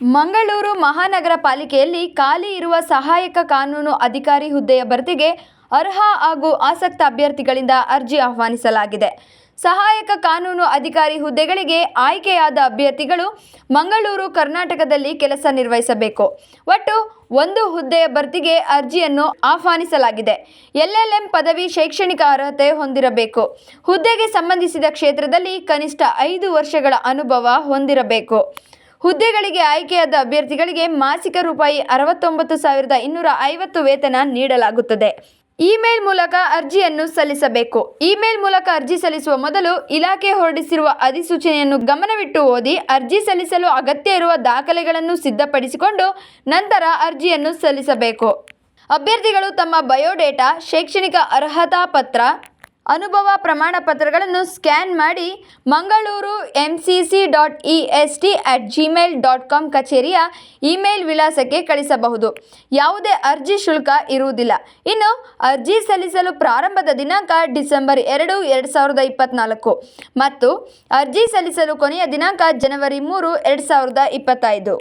ಮಂಗಳೂರು ಮಹಾನಗರ ಪಾಲಿಕೆಯಲ್ಲಿ ಖಾಲಿ ಇರುವ ಸಹಾಯಕ ಕಾನೂನು ಅಧಿಕಾರಿ ಹುದ್ದೆಯ ಭರ್ತಿಗೆ ಅರ್ಹ ಹಾಗೂ ಆಸಕ್ತ ಅಭ್ಯರ್ಥಿಗಳಿಂದ ಅರ್ಜಿ ಆಹ್ವಾನಿಸಲಾಗಿದೆ. ಸಹಾಯಕ ಕಾನೂನು ಅಧಿಕಾರಿ ಹುದ್ದೆಗಳಿಗೆ ಆಯ್ಕೆಯಾದ ಅಭ್ಯರ್ಥಿಗಳು ಮಂಗಳೂರು, ಕರ್ನಾಟಕದಲ್ಲಿ ಕೆಲಸ ನಿರ್ವಹಿಸಬೇಕು. ಒಟ್ಟು 1 ಹುದ್ದೆಯ ಭರ್ತಿಗೆ ಅರ್ಜಿಯನ್ನು ಆಹ್ವಾನಿಸಲಾಗಿದೆ. LLM ಪದವಿ ಶೈಕ್ಷಣಿಕ ಅರ್ಹತೆ ಹೊಂದಿರಬೇಕು. ಹುದ್ದೆಗೆ ಸಂಬಂಧಿಸಿದ ಕ್ಷೇತ್ರದಲ್ಲಿ ಕನಿಷ್ಠ 5 ವರ್ಷಗಳ ಅನುಭವ ಹೊಂದಿರಬೇಕು. ಹುದ್ದೆಗಳಿಗೆ ಆಯ್ಕೆಯಾದ ಅಭ್ಯರ್ಥಿಗಳಿಗೆ ಮಾಸಿಕ ರೂಪಾಯಿ 69,250 ವೇತನ ನೀಡಲಾಗುತ್ತದೆ. ಇಮೇಲ್ ಮೂಲಕ ಅರ್ಜಿಯನ್ನು ಸಲ್ಲಿಸಬೇಕು. ಇಮೇಲ್ ಮೂಲಕ ಅರ್ಜಿ ಸಲ್ಲಿಸುವ ಮೊದಲು ಇಲಾಖೆ ಹೊರಡಿಸಿರುವ ಅಧಿಸೂಚನೆಯನ್ನು ಗಮನವಿಟ್ಟು ಓದಿ, ಅರ್ಜಿ ಸಲ್ಲಿಸಲು ಅಗತ್ಯ ಇರುವ ದಾಖಲೆಗಳನ್ನು ಸಿದ್ಧಪಡಿಸಿಕೊಂಡು ನಂತರ ಅರ್ಜಿಯನ್ನು ಸಲ್ಲಿಸಬೇಕು. ಅಭ್ಯರ್ಥಿಗಳು ತಮ್ಮ ಬಯೋಡೇಟಾ, ಶೈಕ್ಷಣಿಕ ಅರ್ಹತಾ ಪತ್ರ, ಅನುಭವ ಪ್ರಮಾಣ ಪತ್ರಗಳನ್ನು ಸ್ಕ್ಯಾನ್ ಮಾಡಿ ಮಂಗಳೂರು mcc.est@gmail.com ಕಚೇರಿಯ ಇಮೇಲ್ ವಿಳಾಸಕ್ಕೆ ಕಳಿಸಬಹುದು. ಯಾವುದೇ ಅರ್ಜಿ ಶುಲ್ಕ ಇರುವುದಿಲ್ಲ. ಇನ್ನು ಅರ್ಜಿ ಸಲ್ಲಿಸಲು ಪ್ರಾರಂಭದ ದಿನಾಂಕ ಡಿಸೆಂಬರ್ 2, 2024 ಮತ್ತು ಅರ್ಜಿ ಸಲ್ಲಿಸಲು ಕೊನೆಯ ದಿನಾಂಕ ಜನವರಿ 3, 2025.